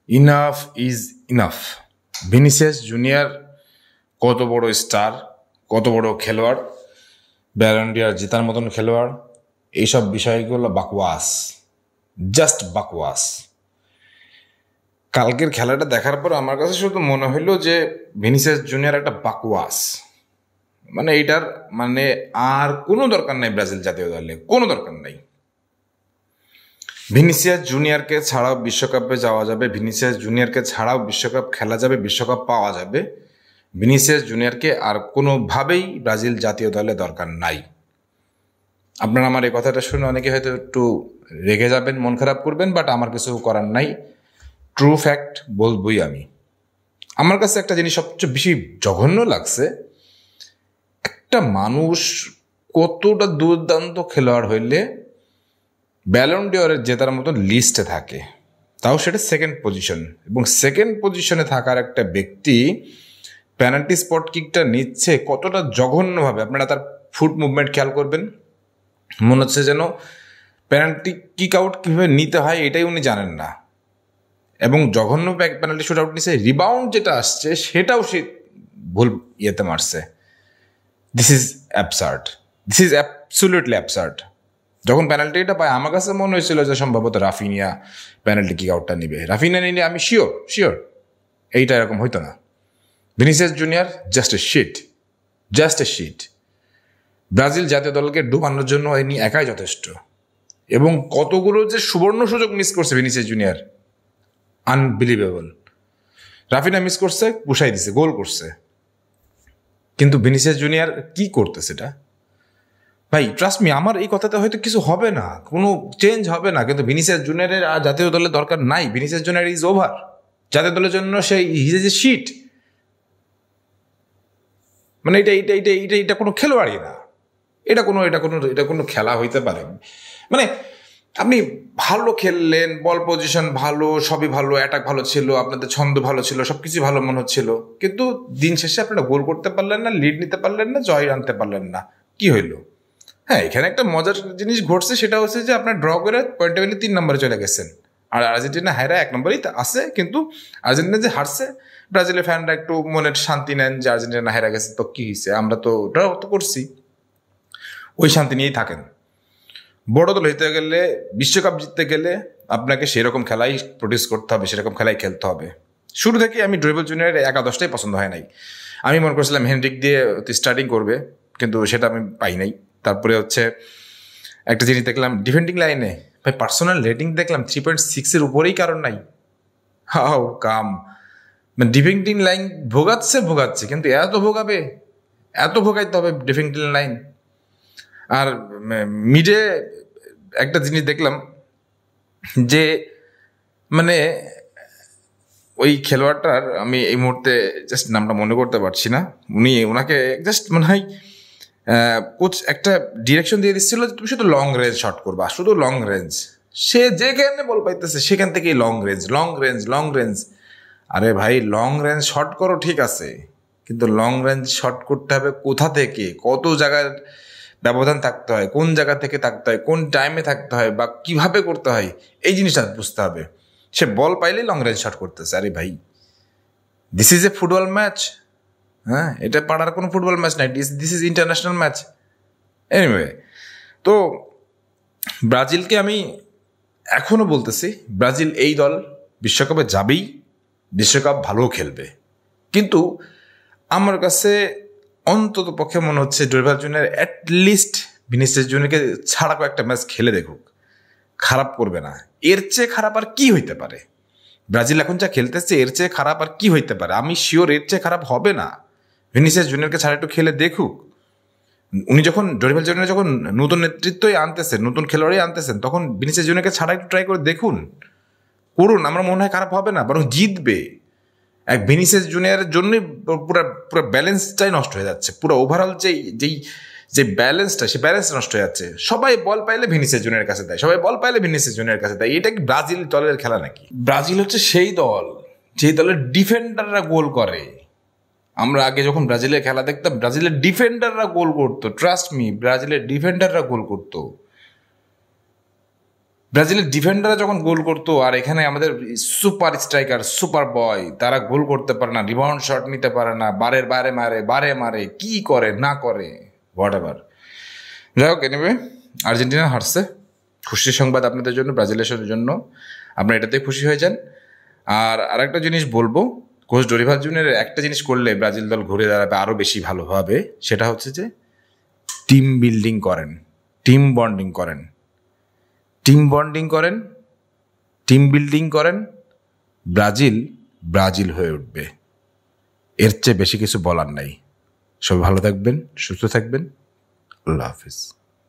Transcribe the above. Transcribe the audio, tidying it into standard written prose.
Enough is enough. Vinicius junior কত বড় star, কত বড় খেলোয়াড়, ব্যালন ডি'অর জেতার মতন খেলোয়াড়, এইসব বিষয়গুলো বাকওয়াস, জাস্ট বাকওয়াস। কালকের খেলাটা দেখার পর আমার কাছে শুধু মনে হইলো যে ভিনিসিয়াস জুনিয়র একটা বাকওয়াস। মানে এইটার মানে আর কোনো দরকার নাই ব্রাজিল জাতীয় দলে, কোনো দরকার নাই। ভিনিসিয়াস জুনিয়রকে ছাড়াও বিশ্বকাপে যাওয়া যাবে, ভিনিসিয়াস জুনিয়রকে ছাড়াও বিশ্বকাপ খেলা যাবে, বিশ্বকাপ পাওয়া যাবে। ভিনিসিয়াস জুনিয়রকে আর কোনোভাবেই ব্রাজিল জাতীয় দলে দরকার নাই। আপনারা আমার এই কথাটা শুনে অনেকে হয়তো একটু রেগে যাবেন, মন খারাপ করবেন, বাট আমার কিছু করার নাই। ট্রু ফ্যাক্ট বলবই আমি। আমার কাছে একটা জিনিস সবচেয়ে বেশি জঘন্য লাগছে, একটা মানুষ কতটা দুর্দান্ত খেলোয়াড় হইলে ব্যালন ডি'অরের জেতার মতো লিস্টে থাকে, তাও সেটা সেকেন্ড পজিশন, এবং সেকেন্ড পজিশনে থাকার একটা ব্যক্তি পেনাল্টি স্পট কিকটা নিচ্ছে কতটা জঘন্যভাবে। আপনারা তার ফুট মুভমেন্ট খেয়াল করবেন, মনে হচ্ছে যেন পেনাল্টি কিক আউট কীভাবে নিতে হয় এটাই উনি জানেন না, এবং জঘন্য পেনাল্টি শুট আউট নিচ্ছে। রিবাউন্ড যেটা আসছে সেটাও সে ভুল ইয়েতে মারছে। This is absurd, this is absolutely absurd. যখন পেনাল্টিটা পায় আমার কাছে মনে হয়েছিল যে সম্ভবত রাফিনিয়া পেনাল্টি কিক আউটটা নিবে, রাফিনিয়া নিলে আমি শিওর এইটা এরকম হইতো না। Vinicius junior just a sheet. Brazil জাতীয় দলকে ডুবানোর জন্য ইনি একাই যথেষ্ট, এবং কতগুলো যে সুবর্ণ সুযোগ মিস করছে Vinicius junior, unbelievable. Raphinha miss করছে, পুষাই দিছে, গোল করছে, কিন্তু ভিনিসিয়াস জুনিয়র কি করতে সেটা ভাই, ট্রাস্ট মি, আমার এই কথাতে হয়তো কিছু হবে না, কোনো চেঞ্জ হবে না, কিন্তু ভিনিসিয়াস জুনিয়রের আর জাতীয় দলের দরকার নাই। Vinicius junior is over. জাতীয় দলের জন্য সে হিজ এ শিট। মানে এটা কোনো খেলোয়াড়ই না, এটা কোনো খেলা হইতে পারে? মানে আপনি ভালো খেললেন, বল পজিশন ভালো, সবই ভালো, অ্যাটাক ভালো ছিল, আপনাদের ছন্দ ভালো ছিল, সবকিছু ভালো মনে হচ্ছিল, কিন্তু দিন শেষে আপনারা গোল করতে পারলেন না, লিড নিতে পারলেন না, জয় আনতে পারলেন না। কি হইলো? হ্যাঁ, এখানে একটা মজার জিনিস ঘটছে, সেটা হচ্ছে যে আপনার ড্র করে পয়েন্ট টেবিলে 3 নম্বরে চলে গেছেন, আর আর্জেন্টিনা হায়রা 1 নম্বরেই আছে। কিন্তু আর্জেন্টিনা যে হারছে, ব্রাজিলের ফ্যানরা একটু মনের শান্তি নেন যে আর্জেন্টিনা হায়রা গেছে, তো কি হয়েছে, আমরা তো ড্র তো করছি, ওই শান্তি নিয়েই থাকেন। বড় দল হইতে গেলে, বিশ্বকাপ জিততে গেলে আপনাকে সেরকম খেলাই প্রডিউস করতে হবে, সেরকম খেলাই খেলতে হবে। শুরু থেকে আমি ড্রিবল জুনিয়রের একাদশটাই পছন্দ হয় নাই। আমি মনে করছিলাম হেনরিক দিয়ে স্টার্টিং করবে, কিন্তু সেটা আমি পাই নাই। তারপরে হচ্ছে একটা জিনিস দেখলাম ডিফেন্ডিং লাইনে, ভাই পার্সোনাল রেটিং দেখলাম 3.6-এর উপরেই কারণ নাই। How come? মানে ডিফেন্ডিং লাইন ভোগাচ্ছে, কিন্তু এত ভোগাইতে হবে ডিফেন্ডিং লাইন? আর মিডে একটা জিনিস দেখলাম যে মানে ওই খেলোয়াড়টার, আমি এই মুহূর্তে জাস্ট নামটা মনে করতে পারছি না, ওনাকে জাস্ট মনে হয় কোচ একটা ডিরেকশন দিয়ে দিচ্ছিল যে তুমি শুধু লং রেঞ্জ শট করবা, শুধু লং রেঞ্জ। সে যেখানে বল পাইতেছে সেখান থেকেই লং রেঞ্জ। আরে ভাই, লং রেঞ্জ শট করো ঠিক আছে, কিন্তু লং রেঞ্জ শট করতে হবে কোথা থেকে, কত জায়গার ব্যবধান থাকতে হয়, কোন জায়গা থেকে থাকতে হয়, কোন টাইমে থাকতে হয়, বা কিভাবে করতে হয়, এই জিনিসটা বুঝতে হবে। সে বল পাইলেই লং রেঞ্জ শট করতেছে। আরে ভাই, this is a football match. হ্যাঁ, এটা পাড়ার কোনো ফুটবল ম্যাচ নাই, this is international match. Anyway, তো ব্রাজিলকে আমি এখনও বলতেছি, ব্রাজিল এই দল বিশ্বকাপে যাবেই, বিশ্বকাপ ভালো খেলবে, কিন্তু আমার কাছে অন্তত পক্ষে মনে হচ্ছে ডরিভাল জুনিয়র অ্যাটলিস্ট ভিনিসিয়াস জুনিয়রকে ছাড়া কয়েকটা ম্যাচ খেলে দেখুক, খারাপ করবে না। এর চেয়ে খারাপ আর কি হইতে পারে? ব্রাজিল এখন যা খেলতেছে এর চেয়ে খারাপ আর কি হইতে পারে? আমি শিওর এর চেয়ে খারাপ হবে না। ভিনিসিয়াস জুনিয়রকে ছাড়া একটু খেলে দেখুক। উনি যখন ডরিভাল জুনিয়র যখন নতুন নেতৃত্বই আনতেছেন, নতুন খেলোয়াড়ই আনতেছেন, তখন ভিনিসিয়াস জুনিয়রকে ছাড়া একটু ট্রাই করে দেখুন, করুন, আমার মনে হয় খারাপ হবে না, বরং জিতবে। এক ভিনিসিয়াস জুনিয়রের জন্যই পুরো ব্যালেন্সটাই নষ্ট হয়ে যাচ্ছে, পুরো ওভারঅল যে ব্যালেন্সটা, সে ব্যালেন্স নষ্ট হয়ে যাচ্ছে। সবাই বল পাইলে ভিনিসিয়াস জুনিয়রের কাছে দেয়, এটা কি ব্রাজিল দলের খেলা নাকি? ব্রাজিল হচ্ছে সেই দল যে দলের ডিফেন্ডাররা গোল করে। আমরা আগে যখন ব্রাজিলের খেলা দেখতাম, ব্রাজিলের ডিফেন্ডাররা গোল করতো, ট্রাস্ট মি, ব্রাজিলের ডিফেন্ডাররা গোল করতো। ব্রাজিলের ডিফেন্ডাররা যখন গোল করতো আর এখানে আমাদের সুপার স্ট্রাইকার সুপার বয় তারা গোল করতে পারে না, রিবাউন্ড শট নিতে পারে না, বারের বারে মারে কি করে না করে হোয়াট এভার। যাই হোক, এনিওয়ে আর্জেন্টিনা হারছে, খুশির সংবাদ আপনাদের জন্য, ব্রাজিলের জন্য, আপনারা এটাতে খুশি হয়ে যান। আর আরেকটা জিনিস বলবো, কোচ ডরিভাল জুনিয়র একটা জিনিস করলে ব্রাজিল দল ঘুরে দাঁড়াবে আরও বেশি ভালোভাবে, সেটা হচ্ছে যে টিম বিল্ডিং করেন, টিম বন্ডিং করেন, টিম বিল্ডিং করেন, ব্রাজিল হয়ে উঠবে। এর চেয়ে বেশি কিছু বলার নাই। সবাই ভালো থাকবেন, সুস্থ থাকবেন, আল্লাহ হাফিজ।